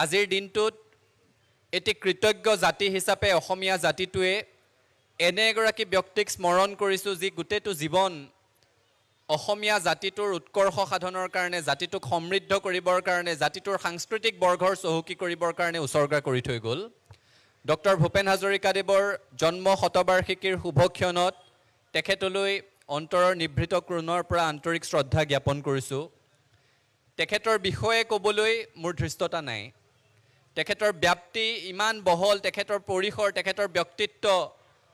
আজিৰ দিনটোত এটি কৃতজ্ঞ জাতি হিচাপে অসমীয়া জাতিটোৱে এনে এগৰাকী ব্যক্তিক স্মৰণ কৰিছোঁ যি গোটেইটো জীৱন অসমীয়া জাতিটোৰ উৎকৰ্ষ সাধনৰ কাৰণে, জাতিটোক সমৃদ্ধ কৰিবৰ কাৰণে, জাতিটোৰ সাংস্কৃতিক বৰ্গৰ চহকী কৰিবৰ কাৰণে উচৰ্গা কৰি থৈ গ'ল। ডক্টৰ ভূপেন হাজৰিকাদেৱৰ জন্ম শতবাৰ্ষিকীৰ শুভক্ষণত তেখেতলৈ অন্তৰৰ নিভৃত কোণৰ পৰা আন্তৰিক শ্ৰদ্ধা জ্ঞাপন কৰিছোঁ। তেখেতৰ বিষয়ে ক'বলৈ মোৰ ধৃষ্টতা নাই। তেখেতৰ ব্যাপ্তি ইমান বহল, তেখেতৰ পৰিসৰ, তেখেতৰ ব্যক্তিত্ব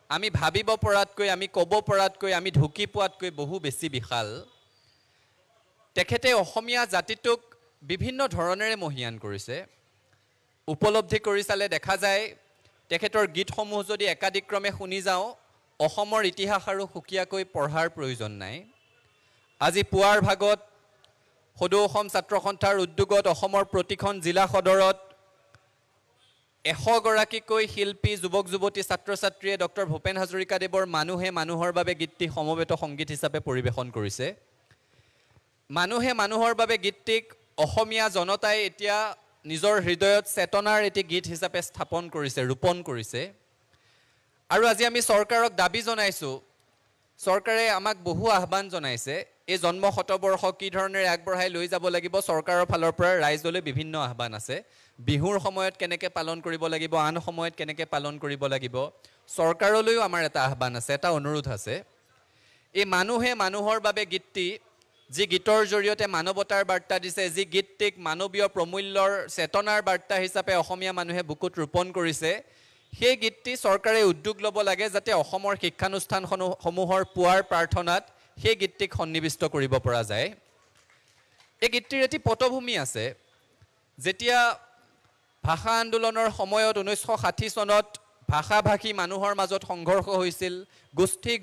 আমি ভাবিব পৰাতকৈ, আমি ক'ব পৰাতকৈ, আমি ঢুকি পোৱাতকৈ বহু বেছি বিশাল। তেখেতে অসমীয়া জাতিটোক বিভিন্ন ধৰণেৰে মহীয়ান কৰিছে। উপলব্ধি কৰি চালে দেখা যায় তেখেতৰ গীতসমূহ যদি একাদিক্ৰমে শুনি যাওঁ, অসমৰ ইতিহাস আৰু সুকীয়াকৈ পঢ়াৰ প্ৰয়োজন নাই। আজি পুৱাৰ ভাগত সদৌ অসম ছাত্ৰ সন্থাৰ উদ্যোগত অসমৰ প্ৰতিখন জিলা সদৰত 100 গৰাকীকৈ শিল্পী, যুৱক যুৱতী, ছাত্ৰ ছাত্ৰীয়ে ডক্টৰ ভূপেন হাজৰিকাদেৱৰ মানুহে মানুহৰ বাবে গীতটি সমবেত সংগীত হিচাপে পৰিৱেশন কৰিছে। মানুহে মানুহৰ বাবে গীতটিক অসমীয়া জনতাই এতিয়া নিজৰ হৃদয়ত চেতনাৰ এটি গীত হিচাপে স্থাপন কৰিছে, ৰোপণ কৰিছে। আৰু আজি আমি চৰকাৰক দাবী জনাইছোঁ, চৰকাৰে আমাক বহু আহ্বান জনাইছে, এই জন্ম শতবৰ্ষ কি ধৰণেৰে আগবঢ়াই লৈ যাব লাগিব। চৰকাৰৰ ফালৰ পৰা ৰাইজলৈ বিভিন্ন আহ্বান আছে। বিহুৰ সময়ত কেনেকৈ পালন কৰিব লাগিব, আন সময়ত কেনেকৈ পালন কৰিব লাগিব। চৰকাৰলৈও আমাৰ এটা আহ্বান আছে, এটা অনুৰোধ আছে। এই মানুহে মানুহৰ বাবে গীতটি, যি গীতৰ জৰিয়তে মানৱতাৰ বাৰ্তা দিছে, যি গীতটিক মানৱীয় প্ৰমূল্যৰ চেতনাৰ বাৰ্তা হিচাপে অসমীয়া মানুহে বুকুত ৰোপণ কৰিছে, সেই গীতটি চৰকাৰে উদ্যোগ ল'ব লাগে যাতে অসমৰ শিক্ষানুষ্ঠানসমূহৰ পুৱাৰ প্ৰাৰ্থনাত সেই গীতটিক সন্নিৱিষ্ট কৰিব পৰা যায়। এই গীতটিৰ এটি পটভূমি আছে। যেতিয়া ভাষা আন্দোলনৰ সময়ত 1960 চনত ভাষা ভাষী মানুহৰ মাজত সংঘৰ্ষ হৈছিল,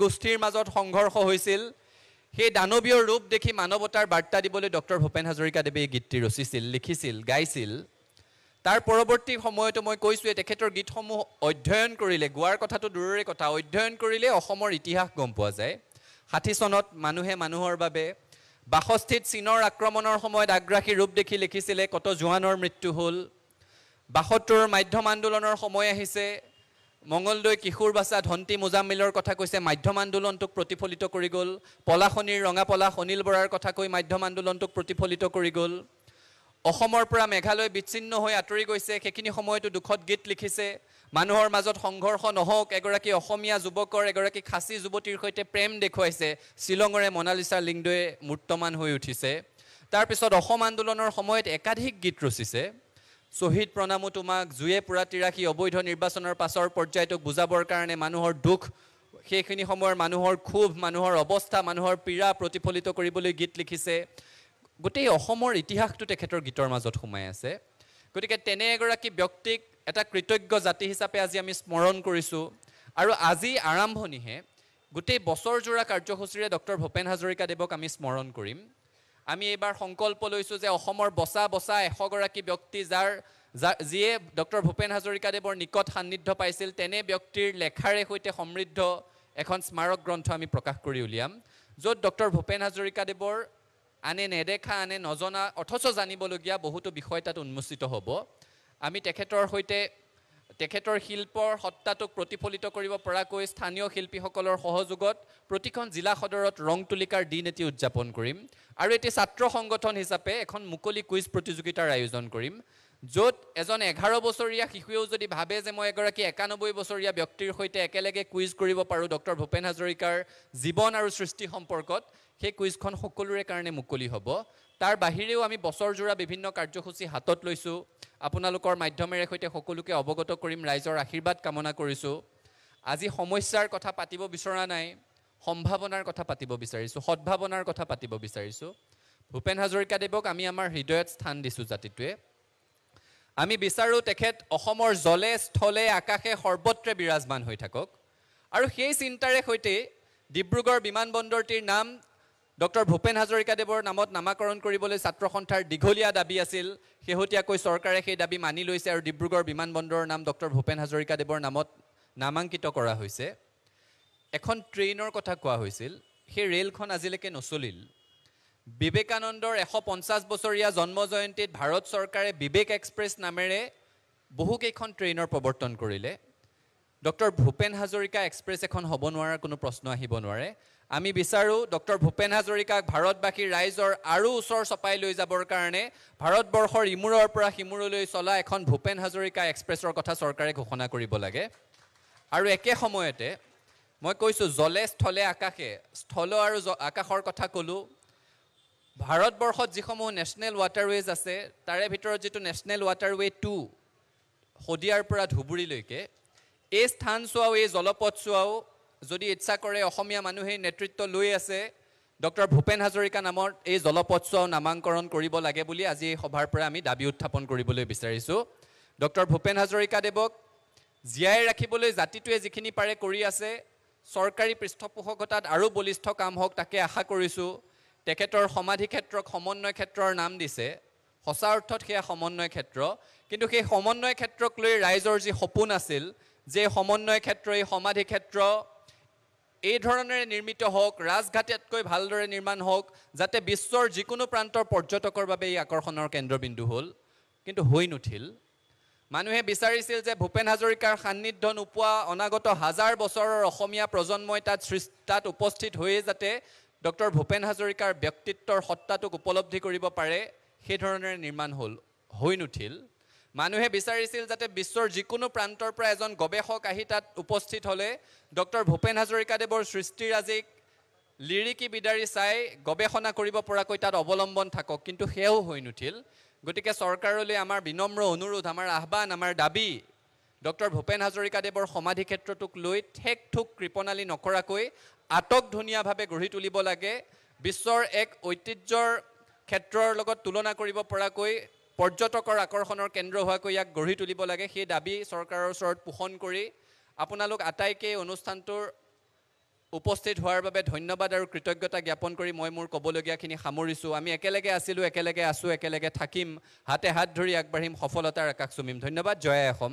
গোষ্ঠীৰ মাজত সংঘৰ্ষ হৈছিল, সেই দানৱীয় ৰূপ দেখি মানৱতাৰ বাৰ্তা দিবলৈ ডক্টৰ ভূপেন হাজৰিকাদেৱে এই গীতটি ৰচিছিল, লিখিছিল, গাইছিল। তাৰ পৰৱৰ্তী সময়তো মই কৈছোঁৱে, তেখেতৰ গীতসমূহ অধ্যয়ন কৰিলে, গোৱাৰ কথাটো দূৰৰে কথা, অধ্যয়ন কৰিলে অসমৰ ইতিহাস গম পোৱা যায়। 60 চনত মানুহে মানুহৰ বাবে, 62ত চীনৰ আক্ৰমণৰ সময়ত আগ্ৰাসী ৰূপ দেখি লিখিছিলে কত জোৱানৰ মৃত্যু হ'ল। 72ৰ মাধ্যম আন্দোলনৰ সময় আহিছে, মঙলদৈ কিশোৰ বাচা ধন্তী মোজাম্মিলৰ কথা কৈছে, মাধ্যম আন্দোলনটোক প্ৰতিফলিত কৰি গ'ল। পলাশনিৰ ৰঙা পলাশ অনিল বৰাৰ কথা কৈ মাধ্যম আন্দোলনটোক প্ৰতিফলিত কৰি গ'ল। অসমৰ পৰা মেঘালয় বিচ্ছিন্ন হৈ আঁতৰি গৈছে, সেইখিনি সময়তো দুখত গীত লিখিছে। মানুহৰ মাজত সংঘৰ্ষ নহওক, এগৰাকী অসমীয়া যুৱকৰ এগৰাকী খাচী যুৱতীৰ সৈতে প্ৰেম দেখুৱাইছে। শ্বিলঙৰে মনালিছা লিংডোৱে মূৰ্তমান হৈ উঠিছে। তাৰপিছত অসম আন্দোলনৰ সময়ত একাধিক গীত ৰচিছে। শ্বহীদ প্ৰণামো তোমাক, জুয়ে পুৰা তিৰাশী, অবৈধ নিৰ্বাচনৰ পাছৰ পৰ্যায়টোক বুজাবৰ কাৰণে মানুহৰ দুখ, সেইখিনি সময়ৰ মানুহৰ ক্ষোভ, মানুহৰ অৱস্থা, মানুহৰ পীড়া প্ৰতিফলিত কৰিবলৈ গীত লিখিছে। গোটেই অসমৰ ইতিহাসটো তেখেতৰ গীতৰ মাজত সোমাই আছে। গতিকে তেনে এগৰাকী ব্যক্তিক এটা কৃতজ্ঞ জাতি হিচাপে আজি আমি স্মৰণ কৰিছোঁ। আৰু আজি আৰম্ভণিহে গোটেই বছৰজোৰা কাৰ্যসূচীৰে ডক্টৰ ভূপেন হাজৰিকাদেৱক আমি স্মৰণ কৰিম। আমি এইবাৰ সংকল্প লৈছোঁ যে অসমৰ বচা 100 গৰাকী ব্যক্তি যিয়ে ডক্টৰ ভূপেন হাজৰিকাদেৱৰ নিকট সান্নিধ্য পাইছিল, তেনে ব্যক্তিৰ লেখাৰে সৈতে সমৃদ্ধ এখন স্মাৰক গ্ৰন্থ আমি প্ৰকাশ কৰি উলিয়াম, য'ত ডক্টৰ ভূপেন হাজৰিকাদেৱৰ আনে নেদেখা, আনে নজনা অথচ জানিবলগীয়া বহুতো বিষয় তাত উন্মোচিত হ'ব। আমি তেখেতৰ সৈতে তেখেতৰ শিল্পৰ সত্তাটোক প্ৰতিফলিত কৰিব পৰাকৈ স্থানীয় শিল্পীসকলৰ সহযোগত প্ৰতিখন জিলা সদৰত ৰং তুলিকাৰ দিন এটি উদযাপন কৰিম। আৰু এটি ছাত্ৰ সংগঠন হিচাপে এখন মুকলি কুইজ প্ৰতিযোগিতাৰ আয়োজন কৰিম, য'ত এজন 11 বছৰীয়া শিশুৱেও যদি ভাবে যে মই এগৰাকী 91 বছৰীয়া ব্যক্তিৰ সৈতে একেলগে কুইজ কৰিব পাৰোঁ ডক্টৰ ভূপেন হাজৰিকাৰ জীৱন আৰু সৃষ্টি সম্পৰ্কত, সেই কুইজখন সকলোৰে কাৰণে মুকলি হ'ব। তাৰ বাহিৰেও আমি বছৰজোৰা বিভিন্ন কাৰ্যসূচী হাতত লৈছোঁ। আপোনালোকৰ মাধ্যমেৰে সৈতে সকলোকে অৱগত কৰিম, ৰাইজৰ আশীৰ্বাদ কামনা কৰিছোঁ। আজি সমস্যাৰ কথা পাতিব বিচৰা নাই, সম্ভাৱনাৰ কথা পাতিব বিচাৰিছোঁ, সদ্ভাৱনাৰ কথা পাতিব বিচাৰিছোঁ। ভূপেন হাজৰিকাদেৱক আমি আমাৰ হৃদয়ত স্থান দিছোঁ জাতিটোৱে। আমি বিচাৰোঁ তেখেত অসমৰ জলে স্থলে আকাশে সৰ্বত্ৰে বিৰাজমান হৈ থাকক। আৰু সেই চিন্তাৰে সৈতে ডিব্ৰুগড় বিমানবন্দৰটিৰ নাম ডক্টৰ ভূপেন হাজৰিকাদেৱৰ নামত নামাকৰণ কৰিবলৈ ছাত্ৰ সন্থাৰ দীঘলীয়া দাবী আছিল। শেহতীয়াকৈ চৰকাৰে সেই দাবী মানি লৈছে আৰু ডিব্ৰুগড় বিমানবন্দৰৰ নাম ডক্টৰ ভূপেন হাজৰিকাদেৱৰ নামত নামাংকিত কৰা হৈছে। এখন ট্ৰেইনৰ কথা কোৱা হৈছিল, সেই ৰেলখন আজিলৈকে নচলিল। বিবেকানন্দৰ 150 বছৰীয়া জন্ম জয়ন্তীত ভাৰত চৰকাৰে বিবেক এক্সপ্ৰেছ নামেৰে বহুকেইখন ট্ৰেইনৰ প্ৰৱৰ্তন কৰিলে ডক্টৰ ভূপেন হাজৰিকা এক্সপ্ৰেছ এখন হ'ব নোৱাৰাৰ কোনো প্ৰশ্ন আহিব নোৱাৰে আমি বিচাৰোঁ ডক্টৰ ভূপেন হাজৰিকাক ভাৰতবাসীৰ ৰাইজৰ আৰু ওচৰ চপাই লৈ যাবৰ কাৰণে ভাৰতবৰ্ষৰ ইমূৰৰ পৰা সিমূৰলৈ চলা এখন ভূপেন হাজৰিকা এক্সপ্ৰেছৰ কথা চৰকাৰে ঘোষণা কৰিব লাগে আৰু একে সময়তে মই কৈছোঁ জলে স্থলে আকাশে স্থল আৰু আকাশৰ কথা ক'লোঁ ভাৰতবৰ্ষত যিসমূহ নেশ্যনেল ৱাটাৰৱেজ আছে তাৰে ভিতৰত যিটো নেশ্যনেল ৱাটাৰৱে 2 শদিয়াৰ পৰা ধুবুৰীলৈকে এই স্থান চোৱাও এই জলপথ চোৱাও যদি ইচ্ছা কৰে অসমীয়া মানুহে নেতৃত্ব লৈ আছে ডক্টৰ ভূপেন হাজৰিকা নামৰ এই জলপথ চোৱাও নামাকৰণ কৰিব লাগে বুলি আজি এই সভাৰ পৰা আমি দাবী উত্থাপন কৰিবলৈ বিচাৰিছোঁ ডক্টৰ ভূপেন হাজৰিকা দেৱক জীয়াই ৰাখিবলৈ জাতিটোৱে যিখিনি পাৰে কৰি আছে চৰকাৰী পৃষ্ঠপোষকতাত আৰু বলিষ্ঠ কাম হওক তাকে আশা কৰিছোঁ তেখেতৰ সমাধি ক্ষেত্ৰক সমন্বয় ক্ষেত্ৰৰ নাম দিছে সঁচা অৰ্থত সেয়া সমন্বয় ক্ষেত্ৰ কিন্তু সেই সমন্বয় ক্ষেত্ৰক লৈ ৰাইজৰ যি সপোন আছিল যে সমন্বয় ক্ষেত্ৰ এই সমাধি ক্ষেত্ৰ এই ধৰণেৰে নিৰ্মিত হওক ৰাজঘাটতকৈ ভালদৰে নিৰ্মাণ হওক যাতে বিশ্বৰ যিকোনো প্ৰান্তৰ পৰ্যটকৰ বাবে এই আকৰ্ষণৰ কেন্দ্ৰবিন্দু হ'ল কিন্তু হৈ নুঠিল মানুহে বিচাৰিছিল যে ভূপেন হাজৰিকাৰ সান্নিধ্য নোপোৱা অনাগত হাজাৰ বছৰৰ অসমীয়া প্ৰজন্মই তাত উপস্থিত হৈয়ে যাতে ডক্টৰ ভূপেন হাজৰিকাৰ ব্যক্তিত্বৰ সত্তাটোক উপলব্ধি কৰিব পাৰে সেই ধৰণেৰে নিৰ্মাণ হ'ল হৈ নুঠিল মানুহে বিচাৰিছিল যাতে বিশ্বৰ যিকোনো প্ৰান্তৰ পৰা এজন গৱেষক আহি তাত উপস্থিত হ'লে ডক্টৰ ভূপেন হাজৰিকাদেৱৰ সৃষ্টিৰাজিক লিৰিকি বিদাৰি চাই গৱেষণা কৰিব পৰাকৈ তাত অৱলম্বন থাকক কিন্তু সেয়াও হৈ নুঠিল গতিকে চৰকাৰলৈ আমাৰ বিনম্ৰ অনুৰোধ আমাৰ আহ্বান আমাৰ দাবী ডক্টৰ ভূপেন হাজৰিকাদেৱৰ সমাধি ক্ষেত্ৰটোক লৈ ঠেক ঠুক কৃপণালী নকৰাকৈ আটক ধুনীয়াভাৱে গঢ়ি তুলিব লাগে বিশ্বৰ এক ঐতিহ্যৰ ক্ষেত্ৰৰ লগত তুলনা কৰিব পৰাকৈ পৰ্যটকৰ আকৰ্ষণৰ কেন্দ্ৰ হোৱাকৈ ইয়াক গঢ়ি তুলিব লাগে সেই দাবী চৰকাৰৰ ওচৰত পোষণ কৰি আপোনালোক আটাইকে অনুষ্ঠানটোৰ উপস্থিত হোৱাৰ বাবে ধন্যবাদ আৰু কৃতজ্ঞতা জ্ঞাপন কৰি মই মোৰ ক'বলগীয়াখিনি সামৰিছোঁ আমি একেলগে আছিলোঁ একেলগে আছোঁ একেলগে থাকিম হাতে হাত ধৰি আগবাঢ়িম সফলতাৰ আকাশ চুমিম ধন্যবাদ জয় অসম